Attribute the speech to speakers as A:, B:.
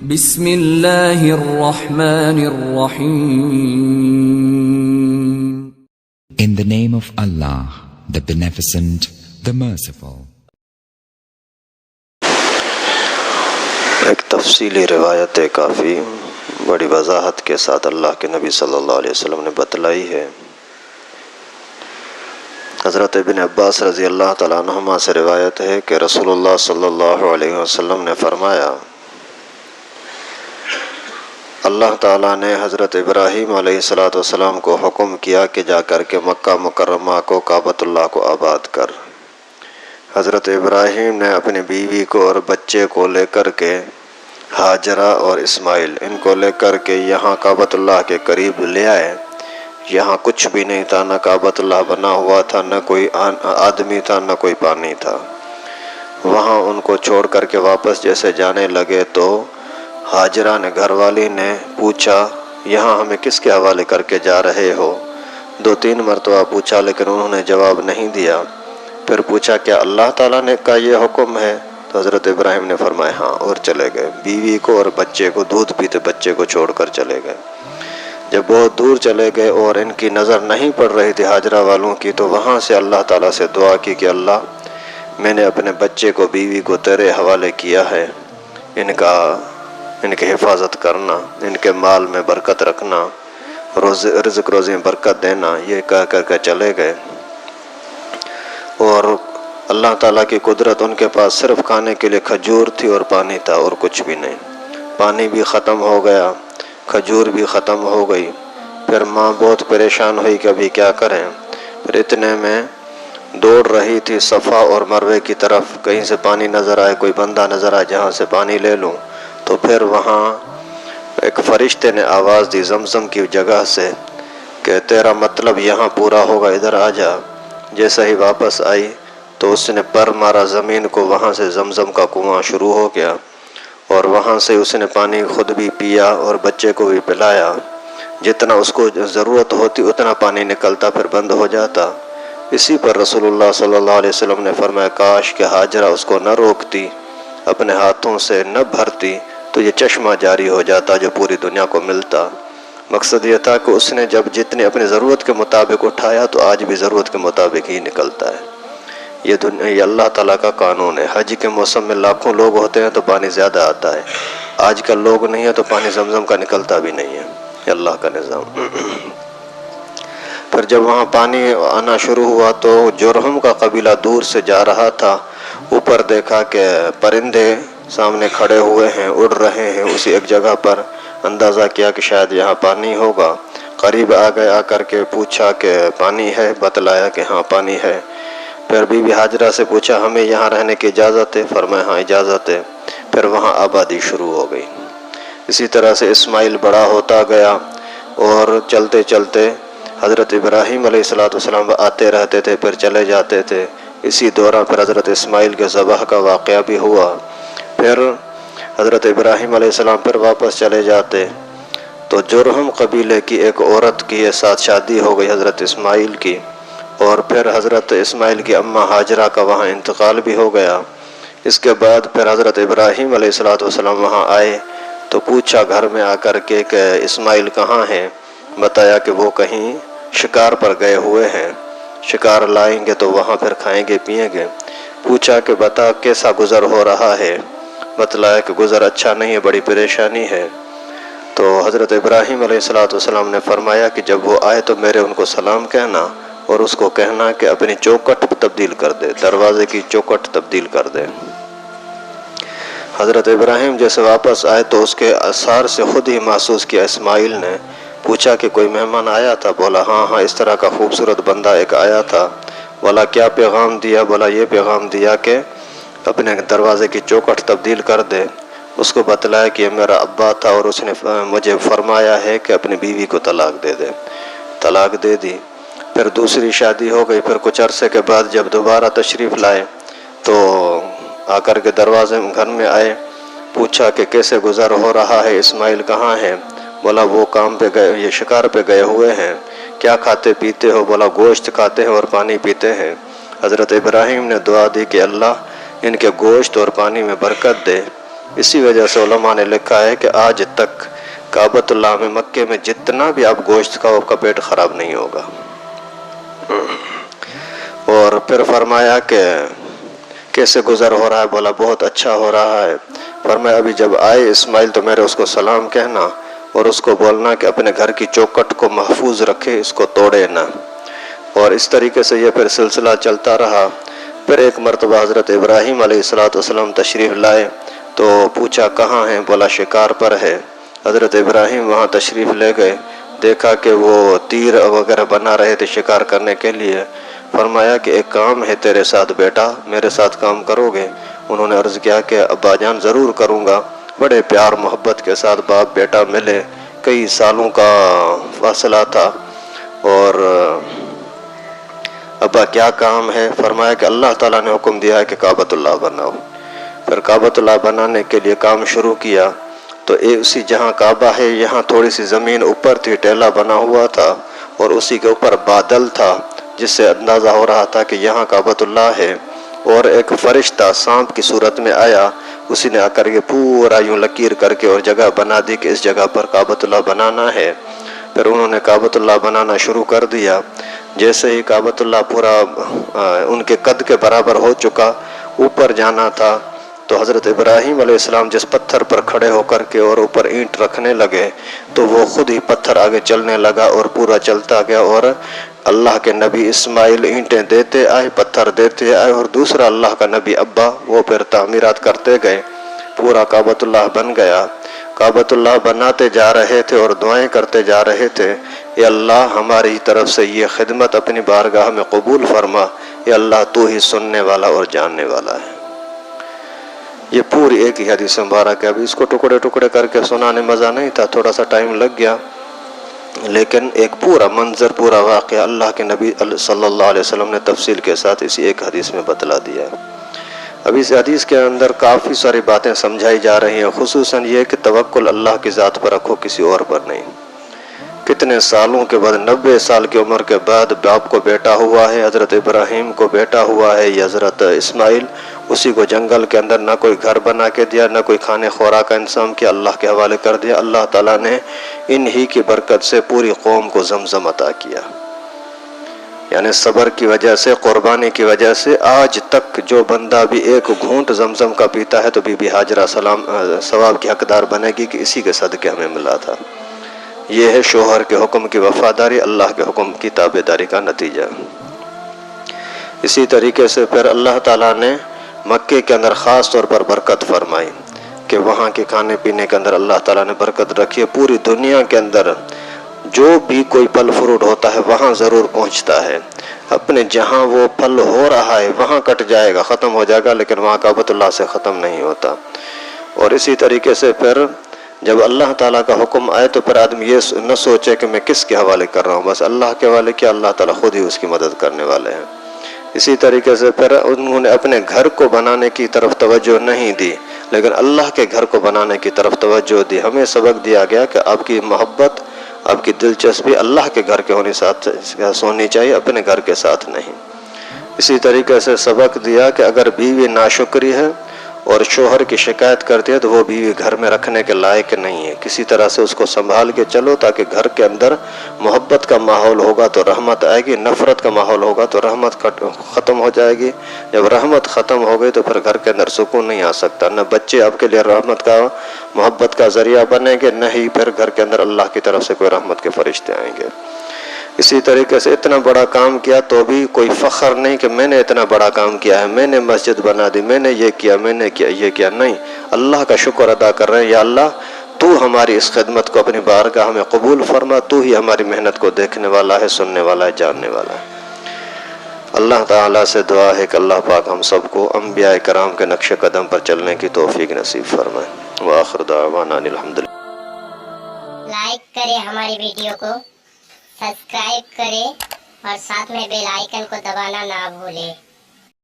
A: بسم اللہ الرحمن الرحیم.
B: In the name of Allah, the Beneficent, the Merciful.
C: ایک تفصیلی روایت کافی بڑی وضاحت کے ساتھ اللہ کے نبی صلی اللہ علیہ وسلم نے بتلائی ہے. حضرت ابن عباس رضی اللہ تعالیٰ عنہما سے روایت ہے کہ رسول اللہ صلی اللہ علیہ وسلم نے فرمایا، اللہ تعالیٰ نے حضرت ابراہیم علیہ السلام کو حکم کیا کہ جا کر کے مکہ مکرمہ کو کعبۃ اللہ کو آباد کر. حضرت ابراہیم نے اپنی بیوی کو اور بچے کو لے کر کے، ہاجرہ اور اسماعیل، ان کو لے کر کے یہاں کعبۃ اللہ کے قریب لے آئے. یہاں کچھ بھی نہیں تھا، نہ کعبۃ اللہ بنا ہوا تھا، نہ کوئی آدمی تھا، نہ کوئی پانی تھا. وہاں ان کو چھوڑ کر کے واپس جیسے جانے لگے تو ہاجرہ نے، گھر والی نے پوچھا، یہاں ہمیں کس کے حوالے کر کے جا رہے ہو؟ 2-3 مرتبہ پوچھا لیکن انہوں نے جواب نہیں دیا. پھر پوچھا، کیا اللہ تعالیٰ نے کا یہ حکم ہے؟ تو حضرت ابراہیم نے فرمایا ہاں، اور چلے گئے. بیوی کو اور بچے کو، دودھ پیتے بچے کو چھوڑ کر چلے گئے. جب بہت دور چلے گئے اور ان کی نظر نہیں پڑ رہی تھی ہاجرہ والوں کی، تو وہاں سے اللہ تعالیٰ سے دعا کی کہ اللہ، میں نے اپنے بچے کو، بیوی کو تیرے حوالے کیا ہے، ان کی حفاظت کرنا، ان کے مال میں برکت رکھنا، رزق روزی میں برکت دینا. یہ کہہ کر کے چلے گئے. اور اللہ تعالیٰ کی قدرت، ان کے پاس صرف کھانے کے لیے کھجور تھی اور پانی تھا اور کچھ بھی نہیں. پانی بھی ختم ہو گیا، کھجور بھی ختم ہو گئی. پھر ماں بہت پریشان ہوئی کہ ابھی کیا کریں. پھر اتنے میں دوڑ رہی تھی صفا اور مروے کی طرف، کہیں سے پانی نظر آئے، کوئی بندہ نظر آئے جہاں سے پانی لے لوں. تو پھر وہاں ایک فرشتے نے آواز دی زمزم کی جگہ سے کہ تیرا مطلب یہاں پورا ہوگا، ادھر آ جا. جیسا ہی واپس آئی تو اس نے پر مارا زمین کو، وہاں سے زمزم کا کنواں شروع ہو گیا. اور وہاں سے اس نے پانی خود بھی پیا اور بچے کو بھی پلایا. جتنا اس کو ضرورت ہوتی اتنا پانی نکلتا، پھر بند ہو جاتا. اسی پر رسول اللہ صلی اللہ علیہ وسلم نے فرمایا، کاش کہ ہاجرہ اس کو نہ روکتی، اپنے ہاتھوں سے نہ بھرتی، تو یہ چشمہ جاری ہو جاتا جو پوری دنیا کو ملتا. مقصد یہ تھا کہ اس نے جب جتنی اپنی ضرورت کے مطابق اٹھایا تو آج بھی ضرورت کے مطابق ہی نکلتا ہے. یہ اللہ تعالیٰ کا قانون ہے. حج کے موسم میں لاکھوں لوگ ہوتے ہیں تو پانی زیادہ آتا ہے. آج کل لوگ نہیں ہیں تو پانی زمزم کا نکلتا بھی نہیں ہے. یہ اللہ کا نظام. پھر جب وہاں پانی آنا شروع ہوا تو جرہم کا قبیلہ دور سے جا رہا تھا. اوپر دیکھا کہ پرندے سامنے کھڑے ہوئے ہیں، اڑ رہے ہیں اسی ایک جگہ پر. اندازہ کیا کہ شاید یہاں پانی ہوگا. قریب آ گئے، آ کر کے پوچھا کہ پانی ہے؟ بتلایا کہ ہاں پانی ہے. پھر بی بی ہاجرہ سے پوچھا، ہمیں یہاں رہنے کی اجازت ہے؟ فرمایا ہاں اجازت ہے. پھر وہاں آبادی شروع ہو گئی. اسی طرح سے اسماعیل بڑا ہوتا گیا اور چلتے چلتے حضرت ابراہیم علیہ السلام آتے رہتے تھے، پھر چلے جاتے تھے. اسی دوران پھر حضرت اسماعیل کے ذبح کا واقعہ بھی ہوا. پھر حضرت ابراہیم علیہ السلام پھر واپس چلے جاتے تو جرہم قبیلے کی ایک عورت کی ساتھ شادی ہو گئی حضرت اسماعیل کی. اور پھر حضرت اسماعیل کی اماں ہاجرہ کا وہاں انتقال بھی ہو گیا. اس کے بعد پھر حضرت ابراہیم علیہ السلام وہاں آئے تو پوچھا گھر میں آ کر کے کہ اسماعیل کہاں ہیں؟ بتایا کہ وہ کہیں شکار پر گئے ہوئے ہیں، شکار لائیں گے تو وہاں پھر کھائیں گے پیئیں گے. پوچھا کہ بتا کیسا گزر ہو رہا ہے؟ بتلایا کہ گزر اچھا نہیں ہے، بڑی پریشانی ہے. تو حضرت ابراہیم علیہ السلام نے فرمایا کہ جب وہ آئے تو میرے ان کو سلام کہنا اور اس کو کہنا کہ اپنی چوکٹ تبدیل کر دے، دروازے کی چوکٹ تبدیل کر دے. حضرت ابراہیم جیسے واپس آئے تو اس کے آثار سے خود ہی محسوس کیا. اسماعیل نے پوچھا کہ کوئی مہمان آیا تھا؟ بولا ہاں اس طرح کا خوبصورت بندہ ایک آیا تھا. بولا کیا پیغام دیا؟ بولا یہ پیغام دیا کہ اپنے دروازے کی چوکٹ تبدیل کر دے. اس کو بتلایا کہ یہ میرا ابا تھا اور اس نے مجھے فرمایا ہے کہ اپنی بیوی کو طلاق دے دے. طلاق دے دی. پھر دوسری شادی ہو گئی. پھر کچھ عرصے کے بعد جب دوبارہ تشریف لائے تو آ کر کے دروازے گھر میں آئے. پوچھا کہ کیسے گزر ہو رہا ہے، اسماعیل کہاں ہے؟ بولا وہ کام پہ گئے، یہ شکار پہ گئے ہوئے ہیں. کیا کھاتے پیتے ہو؟ بولا گوشت کھاتے ہیں اور پانی پیتے ہیں. حضرت ابراہیم نے دعا دی کہ اللہ ان کے گوشت اور پانی میں برکت دے اسی وجہ سے علماء نے لکھا ہے کہ آج تک کعبۃ اللہ میں مکے میں جتنا بھی آپ گوشت کھاؤ آپ کا پیٹ خراب نہیں ہوگا۔ اور پھر فرمایا کہ کیسے گزر ہو رہا ہے؟ بولا بہت اچھا ہو رہا ہے۔ فرمایا ابھی جب آئے اسماعیل تو میرے اس کو سلام کہنا اور اس کو بولنا کہ اپنے گھر کی چوکٹ کو محفوظ رکھے، اس کو توڑے نہ۔ اور اس طریقے سے یہ پھر سلسلہ چلتا رہا۔ پھر ایک مرتبہ حضرت ابراہیم علیہ السلام تشریف لائے تو پوچھا کہاں ہیں؟ بولا شکار پر ہے۔ حضرت ابراہیم وہاں تشریف لے گئے، دیکھا کہ وہ تیر وغیرہ بنا رہے تھے شکار کرنے کے لیے۔ فرمایا کہ ایک کام ہے تیرے ساتھ بیٹا، میرے ساتھ کام کرو گے؟ انہوں نے عرض کیا کہ ابا جان ضرور کروں گا۔ بڑے پیار محبت کے ساتھ باپ بیٹا ملے، کئی سالوں کا فاصلہ تھا۔ اور ابا کیا کام ہے؟ فرمایا کہ اللہ تعالیٰ نے حکم دیا ہے کہ کعبۃ اللہ بناؤ۔ پھر کعبۃ اللہ بنانے کے لیے کام شروع کیا تو اسی جہاں کعبہ ہے یہاں تھوڑی سی زمین اوپر تھی، ٹیلا بنا ہوا تھا اور اسی کے اوپر بادل تھا جس سے اندازہ ہو رہا تھا کہ یہاں کعبۃ اللہ ہے۔ اور ایک فرشتہ سانپ کی صورت میں آیا، اسی نے آ کر کے پورا یوں لکیر کر کے اور جگہ بنا دی کہ اس جگہ پر کعبۃ اللہ بنانا ہے۔ پھر انہوں نے کعبۃ اللہ بنانا شروع کر دیا۔ جیسے ہی کعبۃ اللہ پورا ان کے قد کے برابر ہو چکا، اوپر جانا تھا تو حضرت ابراہیم علیہ السلام جس پتھر پر کھڑے ہو کر کے اور اوپر اینٹ رکھنے لگے تو وہ خود ہی پتھر آگے چلنے لگا اور پورا چلتا گیا، اور اللہ کے نبی اسماعیل اینٹیں دیتے آئے، پتھر دیتے آئے، اور دوسرا اللہ کا نبی ابا وہ پھر تعمیرات کرتے گئے۔ پورا کعبۃ اللہ بن گیا۔ کعبۃ اللہ بناتے جا رہے تھے اور دعائیں کرتے جا رہے تھے، اے اللہ ہماری طرف سے یہ خدمت اپنی بارگاہ میں قبول فرما، اے اللہ تو ہی سننے والا اور جاننے والا ہے۔ یہ پوری ایک ہی حدیث مبارک ہے۔ ابھی اس کو ٹکڑے ٹکڑے کر کے سنانے مزہ نہیں تھا، تھوڑا سا ٹائم لگ گیا، لیکن ایک پورا منظر، پورا واقعہ اللہ کے نبی صلی اللہ علیہ وسلم نے تفصیل کے ساتھ اسی ایک حدیث میں بتلا دیا ہے۔ اب اس حدیث کے اندر کافی ساری باتیں سمجھائی جا رہی ہیں، خصوصاً یہ کہ توکل اللہ کی ذات پر رکھو، کسی اور پر نہیں۔ کتنے سالوں کے بعد، 90 سال کی عمر کے بعد باپ کو بیٹا ہوا ہے، حضرت ابراہیم کو بیٹا ہوا ہے، یہ حضرت اسماعیل، اسی کو جنگل کے اندر نہ کوئی گھر بنا کے دیا، نہ کوئی کھانے خوراک کا انتظام کیا، اللہ کے حوالے کر دیا۔ اللہ تعالیٰ نے انہی کی برکت سے پوری قوم کو زمزم عطا کیا، یعنی صبر کی وجہ سے، قربانی کی وجہ سے آج تک جو بندہ بھی ایک گھونٹ زمزم کا پیتا ہے تو بی بی ہاجرہ ثواب کی حقدار بنے گی کہ اسی کے صدقے ہمیں ملا تھا۔ یہ ہے شوہر کے حکم کی وفاداری، اللہ کے حکم کی تابعداری کا نتیجہ۔ اسی طریقے سے پھر اللہ تعالیٰ نے مکے کے اندر خاص طور پر برکت فرمائی کہ وہاں کے کھانے پینے کے اندر اللہ تعالیٰ نے برکت رکھی ہے۔ پوری دنیا کے اندر جو بھی کوئی پھل فروٹ ہوتا ہے وہاں ضرور پہنچتا ہے، اپنے جہاں وہ پھل ہو رہا ہے وہاں کٹ جائے گا، ختم ہو جائے گا، لیکن وہاں کعبۃ اللہ سے ختم نہیں ہوتا۔ اور اسی طریقے سے پھر جب اللہ تعالیٰ کا حکم آئے تو پھر آدمی یہ نہ سوچے کہ میں کس کے حوالے کر رہا ہوں، بس اللہ کے حوالے کیا، اللہ تعالیٰ خود ہی اس کی مدد کرنے والے ہیں۔ اسی طریقے سے پھر انہوں نے اپنے گھر کو بنانے کی طرف توجہ نہیں دی، لیکن اللہ کے گھر کو بنانے کی طرف توجہ دی۔ ہمیں سبق دیا گیا کہ آپ کی محبت، آپ کی دلچسپی اللہ کے گھر کے ہونی چاہیے، اپنے گھر کے ساتھ نہیں۔ اسی طریقے سے سبق دیا کہ اگر بیوی ناشکری ہے اور شوہر کی شکایت کرتی ہے تو وہ بیوی گھر میں رکھنے کے لائق نہیں ہے، کسی طرح سے اس کو سنبھال کے چلو تاکہ گھر کے اندر محبت کا ماحول ہوگا تو رحمت آئے گی، نفرت کا ماحول ہوگا تو رحمت ختم ہو جائے گی۔ جب رحمت ختم ہو گئی تو پھر گھر کے اندر سکون نہیں آ سکتا، نہ بچے آپ کے لیے رحمت کا، محبت کا ذریعہ بنیں گے، نہ ہی پھر گھر کے اندر اللہ کی طرف سے کوئی رحمت کے فرشتے آئیں گے۔ اسی طریقے سے اتنا بڑا کام کیا تو بھی کوئی فخر نہیں کہ میں نے اتنا بڑا کام کیا ہے، میں نے مسجد بنا دی، میں نے یہ کیا، میں نے کیا، یہ کیا، نہیں، اللہ کا شکر ادا کر رہے ہیں، یا اللہ تو ہماری اس خدمت کو اپنی بارگاہ میں قبول فرما، تو ہی ہماری محنت کو دیکھنے والا ہے، سننے والا ہے، جاننے والا ہے۔ اللہ تعالیٰ سے دعا ہے کہ اللہ پاک ہم سب کو انبیاء کرام کے نقش قدم پر چلنے کی توفیق نصیب فرمائے۔ وآخر دعوانا الحمدللہ۔
D: لائک کریں ہماری ویڈیو کو، سبسکرائب کریں اور ساتھ میں بیل آئیکن کو دبانا نہ بھولیں۔